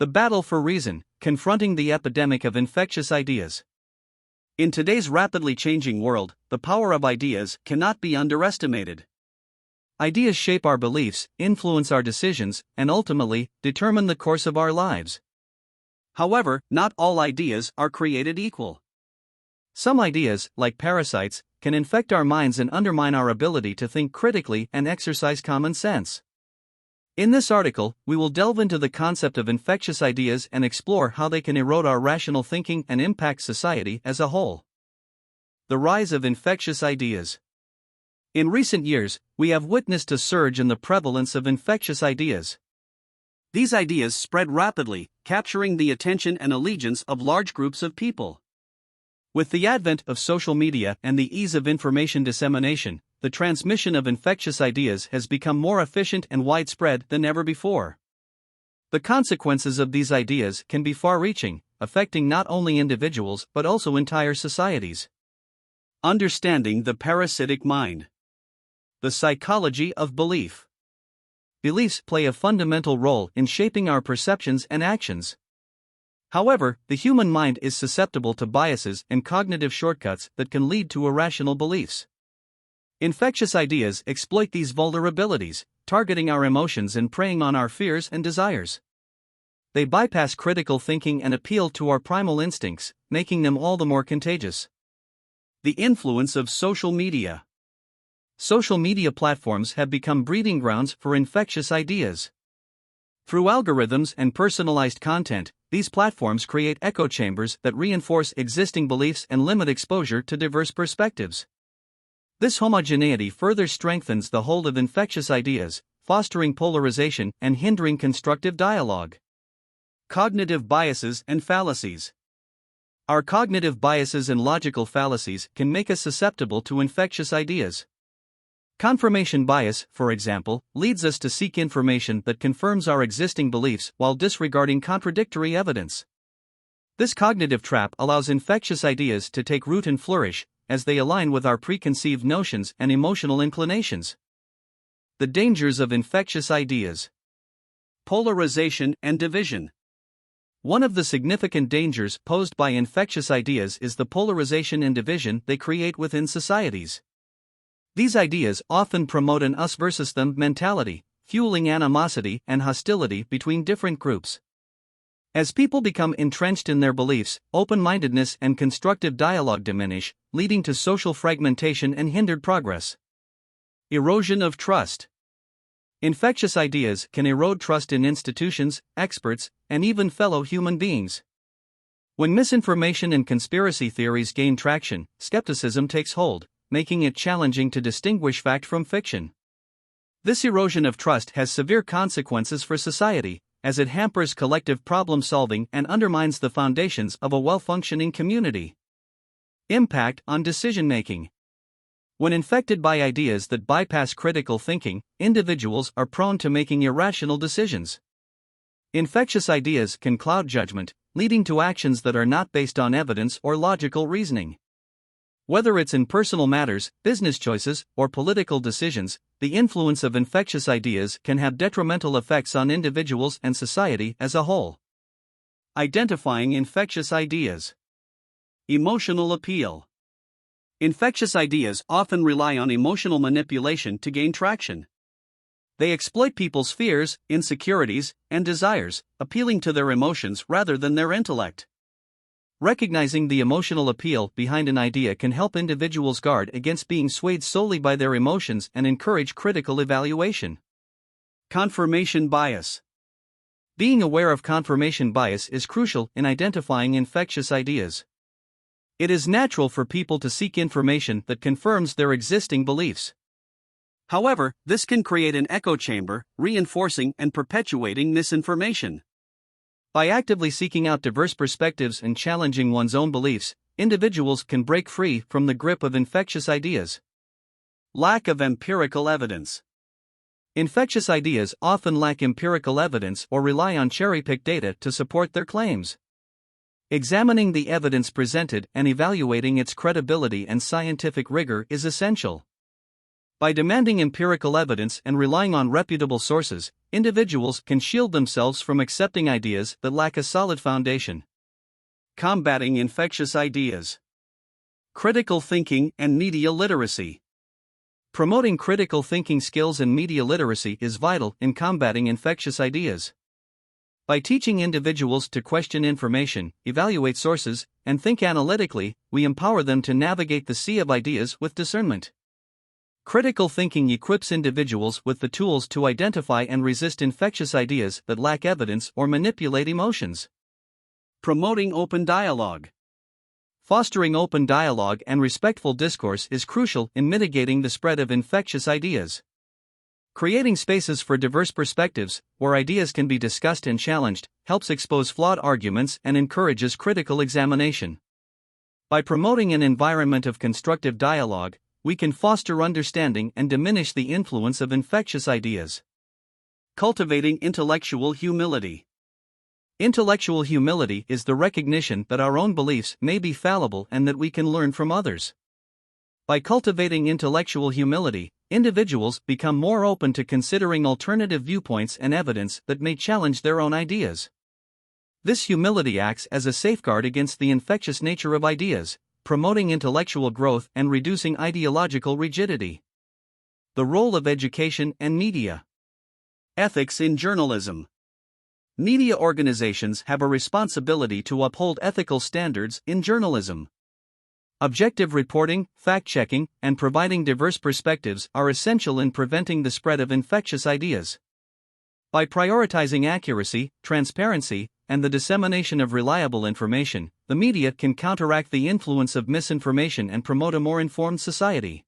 The battle for reason, confronting the epidemic of infectious ideas. In today's rapidly changing world, the power of ideas cannot be underestimated. Ideas shape our beliefs, influence our decisions, and ultimately, determine the course of our lives. However, not all ideas are created equal. Some ideas, like parasites, can infect our minds and undermine our ability to think critically and exercise common sense. In this article, we will delve into the concept of infectious ideas and explore how they can erode our rational thinking and impact society as a whole. The rise of infectious ideas. In recent years, we have witnessed a surge in the prevalence of infectious ideas. These ideas spread rapidly, capturing the attention and allegiance of large groups of people. With the advent of social media and the ease of information dissemination, the transmission of infectious ideas has become more efficient and widespread than ever before. The consequences of these ideas can be far-reaching, affecting not only individuals but also entire societies. Understanding the parasitic mind. The psychology of belief. Beliefs play a fundamental role in shaping our perceptions and actions. However, the human mind is susceptible to biases and cognitive shortcuts that can lead to irrational beliefs. Infectious ideas exploit these vulnerabilities, targeting our emotions and preying on our fears and desires. They bypass critical thinking and appeal to our primal instincts, making them all the more contagious. The influence of social media. Social media platforms have become breeding grounds for infectious ideas. Through algorithms and personalized content, these platforms create echo chambers that reinforce existing beliefs and limit exposure to diverse perspectives. This homogeneity further strengthens the hold of infectious ideas, fostering polarization and hindering constructive dialogue. Cognitive biases and fallacies. Our cognitive biases and logical fallacies can make us susceptible to infectious ideas. Confirmation bias, for example, leads us to seek information that confirms our existing beliefs while disregarding contradictory evidence. This cognitive trap allows infectious ideas to take root and flourish, as they align with our preconceived notions and emotional inclinations. The dangers of infectious ideas. Polarization and division. One of the significant dangers posed by infectious ideas is the polarization and division they create within societies. These ideas often promote an us versus them mentality, fueling animosity and hostility between different groups. As people become entrenched in their beliefs, open-mindedness and constructive dialogue diminish, leading to social fragmentation and hindered progress. Erosion of trust. Infectious ideas can erode trust in institutions, experts, and even fellow human beings. When misinformation and conspiracy theories gain traction, skepticism takes hold, making it challenging to distinguish fact from fiction. This erosion of trust has severe consequences for society, as it hampers collective problem-solving and undermines the foundations of a well-functioning community. Impact on decision-making. When infected by ideas that bypass critical thinking, individuals are prone to making irrational decisions. Infectious ideas can cloud judgment, leading to actions that are not based on evidence or logical reasoning. Whether it's in personal matters, business choices, or political decisions, the influence of infectious ideas can have detrimental effects on individuals and society as a whole. Identifying infectious ideas. Emotional appeal. Infectious ideas often rely on emotional manipulation to gain traction. They exploit people's fears, insecurities, and desires, appealing to their emotions rather than their intellect. Recognizing the emotional appeal behind an idea can help individuals guard against being swayed solely by their emotions and encourage critical evaluation. Confirmation bias. Being aware of confirmation bias is crucial in identifying infectious ideas. It is natural for people to seek information that confirms their existing beliefs. However, this can create an echo chamber, reinforcing and perpetuating misinformation. By actively seeking out diverse perspectives and challenging one's own beliefs, individuals can break free from the grip of infectious ideas. Lack of empirical evidence. Infectious ideas often lack empirical evidence or rely on cherry-picked data to support their claims. Examining the evidence presented and evaluating its credibility and scientific rigor is essential. By demanding empirical evidence and relying on reputable sources, individuals can shield themselves from accepting ideas that lack a solid foundation. Combating infectious ideas. Critical thinking and media literacy. Promoting critical thinking skills and media literacy is vital in combating infectious ideas. By teaching individuals to question information, evaluate sources, and think analytically, we empower them to navigate the sea of ideas with discernment. Critical thinking equips individuals with the tools to identify and resist infectious ideas that lack evidence or manipulate emotions. Promoting open dialogue. Fostering open dialogue and respectful discourse is crucial in mitigating the spread of infectious ideas. Creating spaces for diverse perspectives, where ideas can be discussed and challenged, helps expose flawed arguments and encourages critical examination. By promoting an environment of constructive dialogue, we can foster understanding and diminish the influence of infectious ideas. Cultivating intellectual humility. Intellectual humility is the recognition that our own beliefs may be fallible and that we can learn from others. By cultivating intellectual humility, individuals become more open to considering alternative viewpoints and evidence that may challenge their own ideas. This humility acts as a safeguard against the infectious nature of ideas, promoting intellectual growth and reducing ideological rigidity. The role of education and media. Ethics in journalism. Media organizations have a responsibility to uphold ethical standards in journalism. Objective reporting, fact-checking, and providing diverse perspectives are essential in preventing the spread of infectious ideas. By prioritizing accuracy, transparency, and the dissemination of reliable information, the media can counteract the influence of misinformation and promote a more informed society.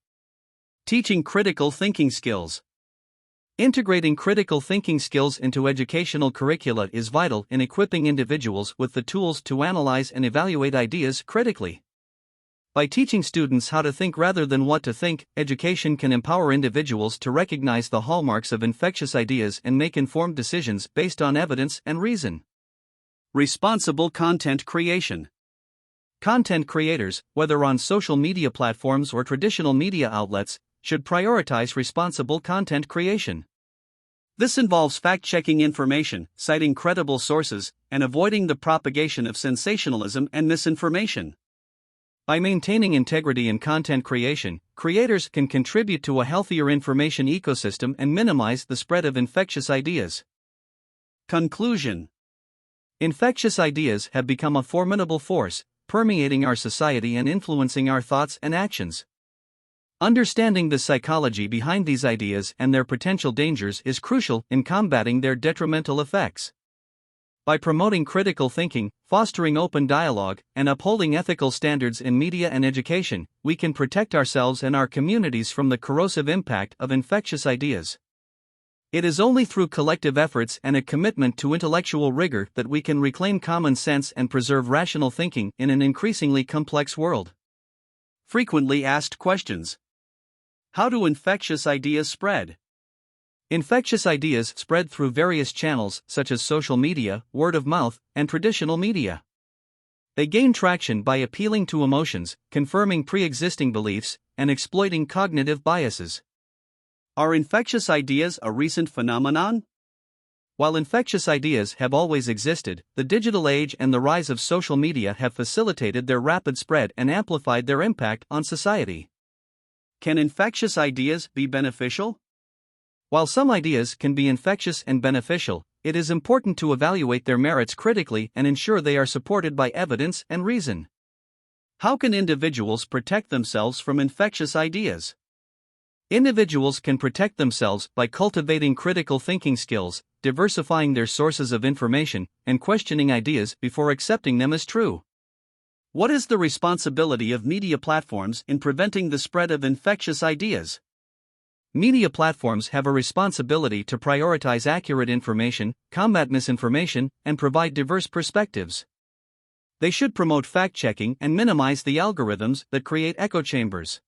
Teaching critical thinking skills. Integrating critical thinking skills into educational curricula is vital in equipping individuals with the tools to analyze and evaluate ideas critically. By teaching students how to think rather than what to think, education can empower individuals to recognize the hallmarks of infectious ideas and make informed decisions based on evidence and reason. Responsible content creation. Content creators, whether on social media platforms or traditional media outlets, should prioritize responsible content creation. This involves fact-checking information, citing credible sources, and avoiding the propagation of sensationalism and misinformation. By maintaining integrity in content creation, creators can contribute to a healthier information ecosystem and minimize the spread of infectious ideas. Conclusion. Infectious ideas have become a formidable force, permeating our society and influencing our thoughts and actions. Understanding the psychology behind these ideas and their potential dangers is crucial in combating their detrimental effects. By promoting critical thinking, fostering open dialogue, and upholding ethical standards in media and education, we can protect ourselves and our communities from the corrosive impact of infectious ideas. It is only through collective efforts and a commitment to intellectual rigor that we can reclaim common sense and preserve rational thinking in an increasingly complex world. Frequently asked questions. How do infectious ideas spread? Infectious ideas spread through various channels such as social media, word of mouth, and traditional media. They gain traction by appealing to emotions, confirming pre-existing beliefs, and exploiting cognitive biases. Are infectious ideas a recent phenomenon? While infectious ideas have always existed, the digital age and the rise of social media have facilitated their rapid spread and amplified their impact on society. Can infectious ideas be beneficial? While some ideas can be infectious and beneficial, it is important to evaluate their merits critically and ensure they are supported by evidence and reason. How can individuals protect themselves from infectious ideas? Individuals can protect themselves by cultivating critical thinking skills, diversifying their sources of information, and questioning ideas before accepting them as true. What is the responsibility of media platforms in preventing the spread of infectious ideas? Media platforms have a responsibility to prioritize accurate information, combat misinformation, and provide diverse perspectives. They should promote fact-checking and minimize the algorithms that create echo chambers.